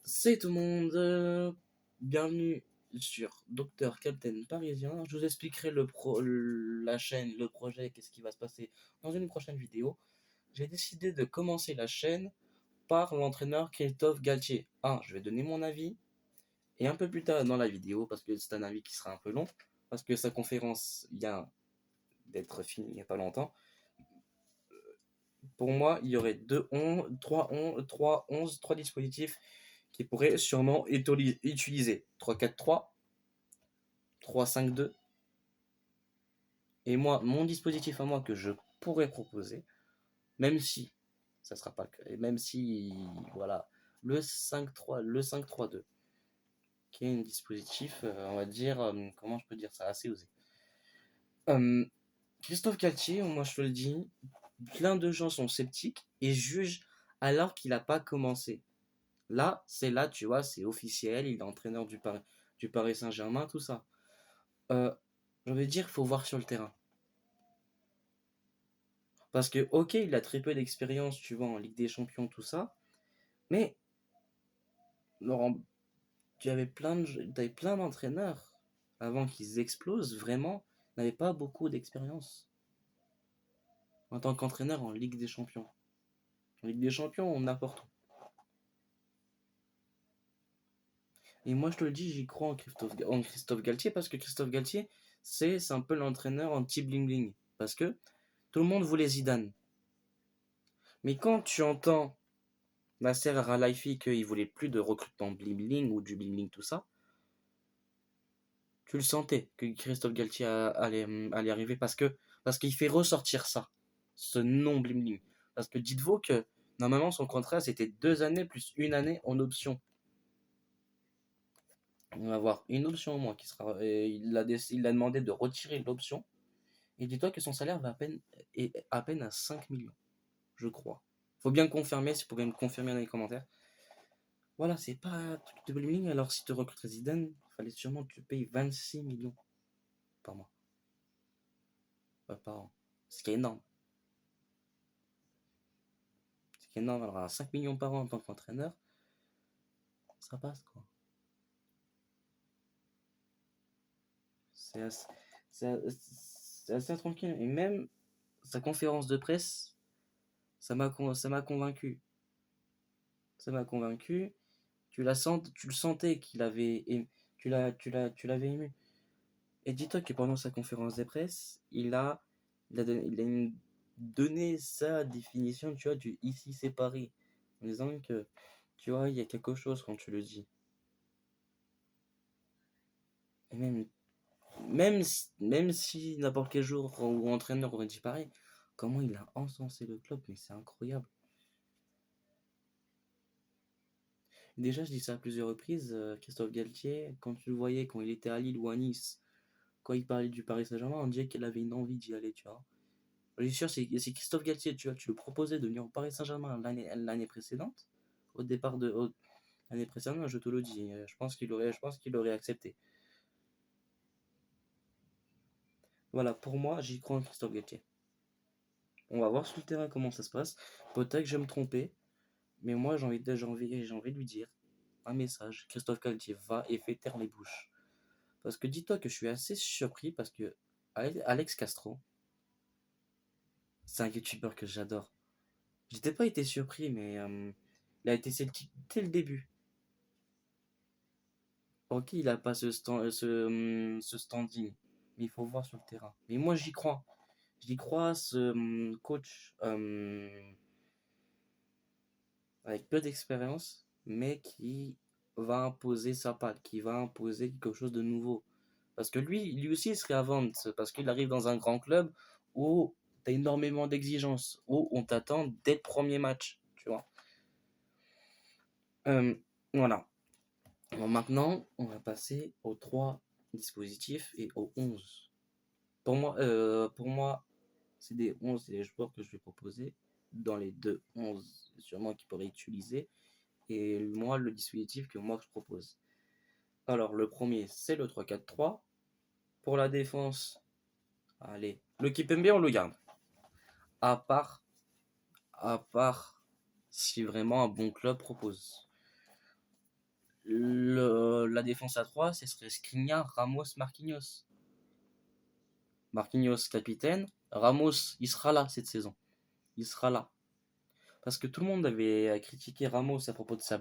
C'est tout le monde, bienvenue sur Docteur Captain Parisien. Je vous expliquerai la chaîne, le projet, qu'est-ce qui va se passer dans une prochaine vidéo. J'ai décidé de commencer la chaîne par l'entraîneur Christophe Galtier. Je vais donner mon avis, et un peu plus tard dans la vidéo, parce que c'est un avis qui sera un peu long, parce que sa conférence vient d'être finie il n'y a pas longtemps. Pour moi, il y aurait 3 dispositifs qui pourraient sûrement être utilisés. 3-4-3, 3-5-2. Et moi, mon dispositif à moi que je pourrais proposer, même si ça sera pas le cas, et même si, voilà, le 5-3, le 5-3-2, qui est un dispositif, on va dire, comment je peux dire ça, assez osé. Euh, Christophe Galtier, moi je te le dis, plein de gens sont sceptiques et jugent alors qu'il n'a pas commencé. Là, tu vois, c'est officiel, il est entraîneur du Paris Saint-Germain, tout ça. Euh, je veux dire, il faut voir sur le terrain. Parce que, ok, il a très peu d'expérience, tu vois, en Ligue des Champions, tout ça. Mais, Laurent, t'avais plein d'entraîneurs avant qu'ils explosent, vraiment, n'avaient pas beaucoup d'expérience en tant qu'entraîneur en Ligue des Champions. En Ligue des Champions, on apporte tout. Et moi, je te le dis, j'y crois en Christophe Galtier parce que Christophe Galtier, c'est un peu l'entraîneur anti-bling-bling. Parce que tout le monde voulait Zidane. Mais quand tu entends Nasser Al-Khelaifi qu'il voulait plus de recrutement bling-bling ou du bling-bling, tout ça, tu le sentais que Christophe Galtier allait arriver parce qu'il fait ressortir ça, ce non bling bling. Parce que dites-vous que normalement son contrat c'était 2 années plus une année en option. On va avoir une option au moins qui sera. Il a demandé de retirer l'option. Et dis-toi que son salaire est à peine à 5 millions, je crois. Faut bien confirmer, si vous pouvez me confirmer dans les commentaires. Voilà, c'est pas un truc de bling bling. Alors si tu recrutes Zidane, il fallait sûrement que tu payes 26 millions par mois, par an. Ce qui est énorme. C'est énorme. Alors, à 5 millions par an en tant qu'entraîneur, ça passe quoi. C'est assez, c'est assez tranquille. Et même sa conférence de presse, ça m'a convaincu. Ça m'a convaincu. Tu le sentais qu'il avait, tu l'avais ému. Et dis-toi que pendant sa conférence de presse, donné sa définition, tu vois, du ici c'est Paris. En disant que, tu vois, il y a quelque chose quand tu le dis. Et même si n'importe quel jour ou entraîneur aurait dit pareil, comment il a encensé le club, mais c'est incroyable. Déjà, je dis ça à plusieurs reprises, Christophe Galtier, quand tu le voyais, quand il était à Lille ou à Nice, quand il parlait du Paris Saint-Germain, on dirait qu'il avait une envie d'y aller, tu vois. Je suis sûr, c'est Christophe Galtier, tu vois, tu lui proposais de venir au Paris Saint-Germain l'année précédente, l'année précédente, je te le dis, je pense qu'il aurait accepté. Voilà, pour moi, j'y crois en Christophe Galtier. On va voir sur le terrain comment ça se passe. Peut-être que je vais me tromper, mais moi, j'ai envie de lui dire un message. Christophe Galtier va et fait taire les bouches. Parce que dis-toi que je suis assez surpris parce que Alex Castro, c'est un youtubeur que j'adore. J'étais pas été surpris, mais il a été celtique dès le début. Ok, il a pas ce standing, mais il faut voir sur le terrain. Mais moi, j'y crois. J'y crois, ce coach avec peu d'expérience, mais qui va imposer sa patte, qui va imposer quelque chose de nouveau. Parce que lui aussi, il se réinvente, parce qu'il arrive dans un grand club où tu as énormément d'exigences, où on t'attend dès le premier match, tu vois. Euh, voilà. Bon, maintenant, on va passer aux 3 dispositifs et aux 11. Pour moi c'est des 11 et les joueurs que je vais proposer dans les deux 11 sûrement qui pourraient utiliser. Et moi, le dispositif que moi je propose. Alors, le premier, c'est le 3-4-3. Pour la défense, allez, le Kipembe, on le garde. À part, à part si vraiment un bon club propose. La défense à 3, ce serait Skriniar, Ramos, Marquinhos. Marquinhos, capitaine. Ramos, il sera là cette saison. Il sera là. Parce que tout le monde avait critiqué Ramos à propos de sa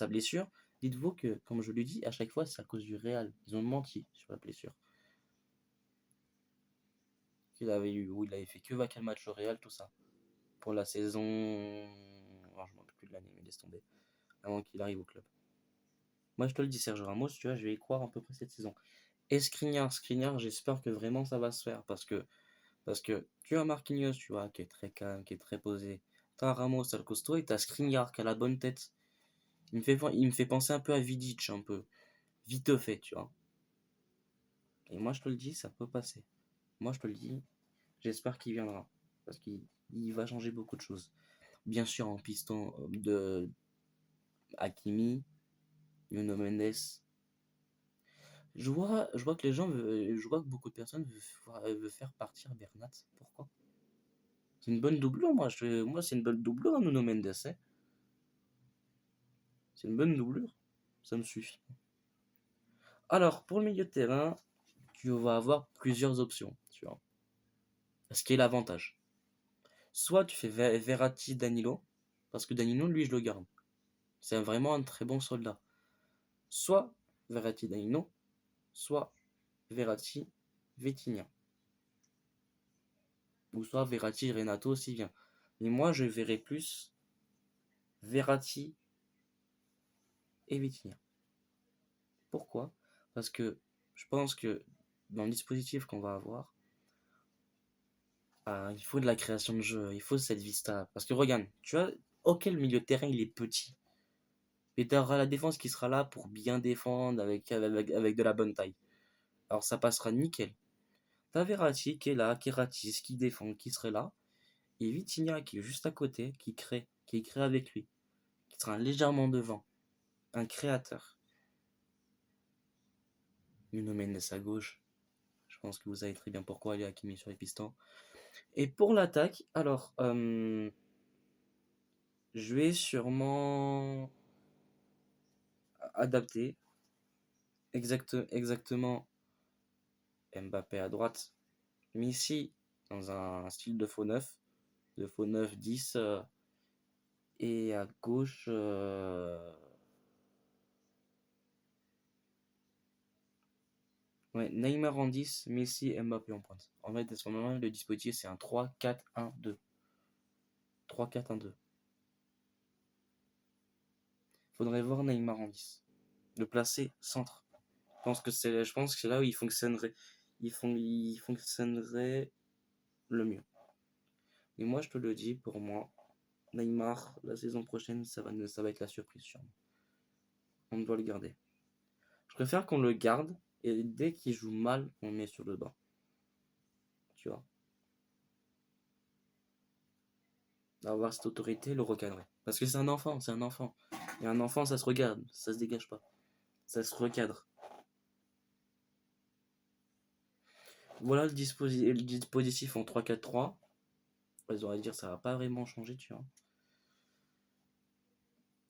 blessure. Dites-vous que, comme je lui dis, à chaque fois, c'est à cause du Real. Ils ont menti sur la blessure. Où il avait fait que 24 matchs au Real, tout ça. Pour la saison. Alors, je ne me rappelle plus de l'année, mais laisse tomber. Avant qu'il arrive au club. Moi, je te le dis, Sergio Ramos, tu vois, je vais y croire à peu près cette saison. Et Skriniar, j'espère que vraiment ça va se faire. Parce que tu as Marquinhos, tu vois, qui est très calme, qui est très posé. T'as Ramos, t'as le costaud, et t'as Skriniar qui a la bonne tête. Il me fait penser un peu à Vidic, un peu. Vite fait, tu vois. Et moi, je te le dis, ça peut passer. Moi, je te le dis, j'espère qu'il viendra. Parce qu'il va changer beaucoup de choses. Bien sûr, en piston de Hakimi, Nuno Mendes. Je vois que les gens, je vois que beaucoup de personnes veulent faire partir Bernat. Pourquoi? C'est une bonne doublure, moi c'est une bonne doublure, hein, Nuno Mendes. Hein. C'est une bonne doublure. Ça me suffit. Alors, pour le milieu de terrain, tu vas avoir plusieurs options, tu vois. Ce qui est l'avantage. Soit tu fais Verratti Danilo, parce que Danilo, lui, je le garde. C'est vraiment un très bon soldat. Soit Verratti Danilo, soit Verratti Vitinha. Ou soit Verratti Renato aussi vient. Mais moi, je verrais plus Verratti et Vitinha. Pourquoi? Parce que je pense que dans le dispositif qu'on va avoir, il faut de la création de jeu, il faut cette vista. Parce que regarde, tu vois, ok, le milieu de terrain il est petit, mais tu auras la défense qui sera là pour bien défendre avec de la bonne taille. Alors ça passera nickel. T'as Verratti qui est là, qui ratisse, qui défend, qui serait là, et Vitinha qui est juste à côté, qui crée avec lui, qui sera légèrement devant, un créateur. Nuno Mendes à gauche, je pense que vous savez très bien pourquoi il est Hakimi sur les pistons. Et pour l'attaque, alors, je vais sûrement adapter exactement Mbappé à droite, Messi dans un style de faux neuf 10, et à gauche, ouais, Neymar en 10, Messi, Mbappé en pointe. En fait, à ce moment-là, le dispositif, c'est un 3-4-1-2. 3-4-1-2. Faudrait voir Neymar en 10. Le placer centre. Je pense que c'est là où il fonctionnerait le mieux. Et moi, je te le dis, pour moi, Neymar, la saison prochaine, ça va être la surprise, sûrement. On doit le garder. Je préfère qu'on le garde, et dès qu'il joue mal, on le met sur le banc. Tu vois. Avoir cette autorité, le recadrer. Parce que c'est un enfant, c'est un enfant. Et un enfant, ça se regarde, ça se dégage pas. Ça se recadre. Voilà le dispositif en 3-4-3. Ils auraient dire ça va pas vraiment changer, tu vois.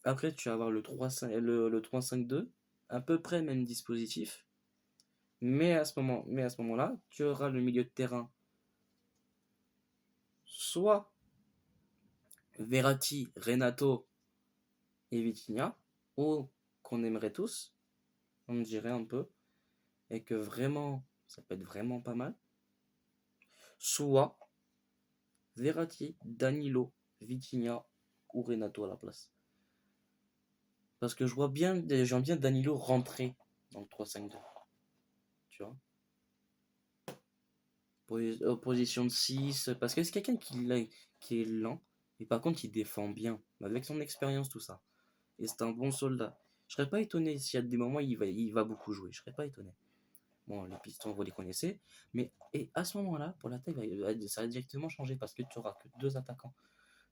Après, tu vas avoir le 3-5-2, à peu près le même dispositif. Mais à ce moment-là, tu auras le milieu de terrain, soit Verratti, Renato et Vitinha, ou qu'on aimerait tous, on dirait un peu, et que vraiment, ça peut être vraiment pas mal. Soit Verratti, Danilo, Vitinha ou Renato à la place. Parce que j'aime bien Danilo rentrer dans le 3-5-2. Tu vois. Position de 6. Parce que c'est quelqu'un qui est lent. Et par contre, il défend bien. Avec son expérience, tout ça. Et c'est un bon soldat. Je serais pas étonné s'il y a des moments où il va beaucoup jouer. Je serais pas étonné. Bon, les pistons, vous les connaissez. Mais et à ce moment-là, pour l'attaque, ça va directement changer parce que tu auras que deux attaquants.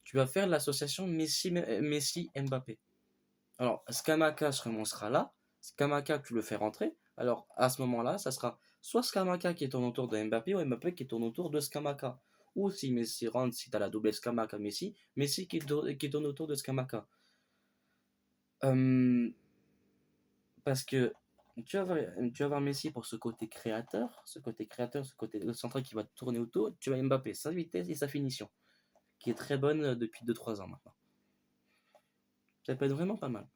Tu vas faire l'association Messi-Mbappé. Alors, Skamaka sera là. Skamaka, tu le fais rentrer. Alors, à ce moment-là, ça sera soit Skamaka qui tourne autour de Mbappé ou Mbappé qui tourne autour de Skamaka. Ou si Messi rentre, si tu as la double Skamaka-Messi, Messi qui tourne autour de Skamaka. Parce que tu vas voir Messi pour ce côté central qui va tourner autour. Tu as Mbappé, sa vitesse et sa finition, qui est très bonne depuis 2-3 ans maintenant. Ça peut être vraiment pas mal.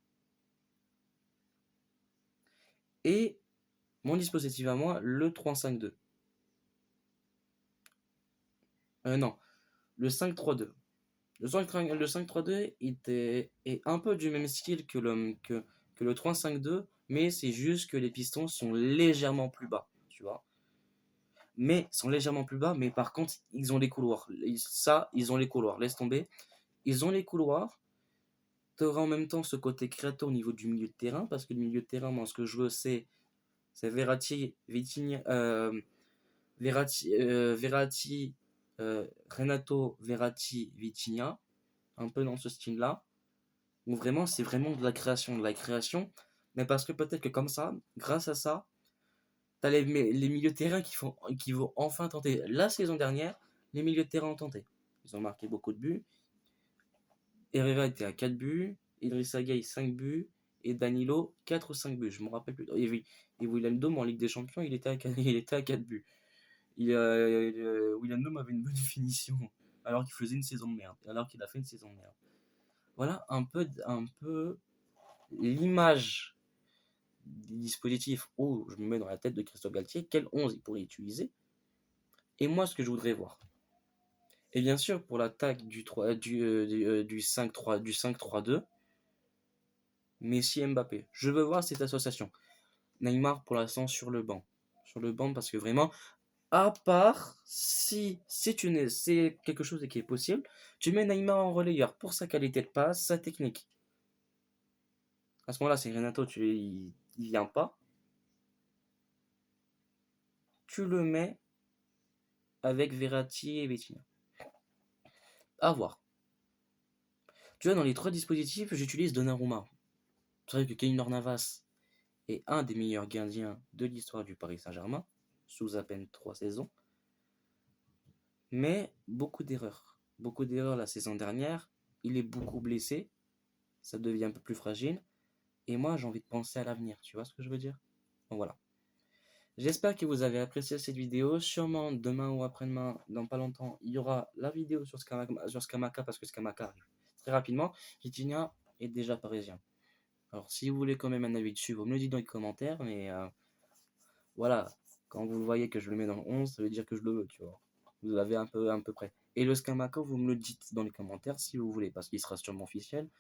Et mon dispositif à moi, le 3-5-2. Non, le 5-3-2. Le 5-3-2 est un peu du même style que le 3-5-2, mais c'est juste que les pistons sont légèrement plus bas, tu vois. Mais sont légèrement plus bas, mais par contre, ils ont les couloirs. Ils ont les couloirs, laisse tomber. Ils ont les couloirs. Tu auras en même temps ce côté créateur au niveau du milieu de terrain, parce que le milieu de terrain, moi, ce que je veux, c'est Verratti, Vitinha, Verratti, Renato, Verratti, Vitinha, un peu dans ce style-là, où vraiment, c'est vraiment de la création, mais parce que peut-être que comme ça, grâce à ça, t'as les milieux de terrain qui vont enfin tenter. La saison dernière, les milieux de terrain ont tenté. Ils ont marqué beaucoup de buts. Herrera était à 4 buts, Idrissa Gueye 5 buts, et Danilo 4 ou 5 buts, je me rappelle plus. Et oui, et Wijnaldum en Ligue des Champions, il était à 4, il était à 4 buts. Wijnaldum avait une bonne finition, alors qu'il faisait une saison de merde, alors qu'il a fait une saison de merde. Voilà un peu l'image des dispositifs où je me mets dans la tête de Christophe Galtier, quel 11 il pourrait utiliser, et moi ce que je voudrais voir. Et bien sûr, pour l'attaque du 5-3-2, Messi et Mbappé. Je veux voir cette association. Neymar pour l'instant sur le banc. Sur le banc parce que vraiment, à part si c'est quelque chose qui est possible, tu mets Neymar en relayeur pour sa qualité de passe, sa technique. À ce moment-là, c'est Renato, il vient pas. Tu le mets avec Verratti et Vitinha. À voir. Tu vois, dans les trois dispositifs, j'utilise Donnarumma. C'est vrai que Keylor Navas est un des meilleurs gardiens de l'histoire du Paris Saint-Germain, sous à peine 3 saisons. Mais beaucoup d'erreurs. Beaucoup d'erreurs la saison dernière. Il est beaucoup blessé. Ça devient un peu plus fragile. Et moi, j'ai envie de penser à l'avenir. Tu vois ce que je veux dire? Donc voilà. J'espère que vous avez apprécié cette vidéo. Sûrement demain ou après-demain, dans pas longtemps, il y aura la vidéo sur Scamacca parce que Scamacca arrive très rapidement. Vitinha est déjà parisien. Alors si vous voulez quand même un avis dessus, vous me le dites dans les commentaires. Mais voilà, quand vous voyez que je le mets dans le 11, ça veut dire que je le veux, tu vois. Vous l'avez un peu près. Et le Scamacca, vous me le dites dans les commentaires si vous voulez, parce qu'il sera sûrement officiel.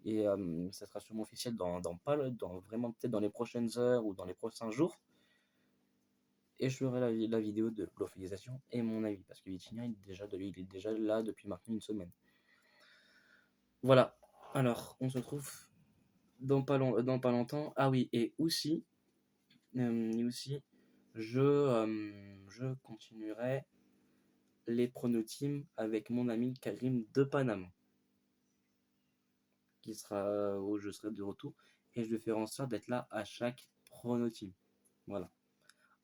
Et ça sera sûrement officiel vraiment peut-être dans les prochaines heures ou dans les prochains jours. Et je ferai la vidéo de l'officialisation et mon avis, parce que Vitinha il est déjà là depuis maintenant une semaine. Voilà, alors on se retrouve dans pas longtemps. Ah oui, et aussi je continuerai les pronotimes avec mon ami Karim de Paname, où je serai de retour, et je vais faire en sorte d'être là à chaque pronoteam. Voilà.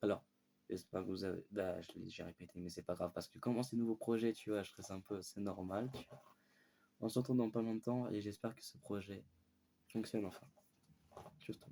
Alors, j'espère que vous avez. Bah, je l'ai déjà répété, mais c'est pas grave, parce que comment c'est nouveau projet, tu vois, je stresse un peu, c'est normal, tu vois. On se retrouve dans pas longtemps, et j'espère que ce projet fonctionne enfin. Juste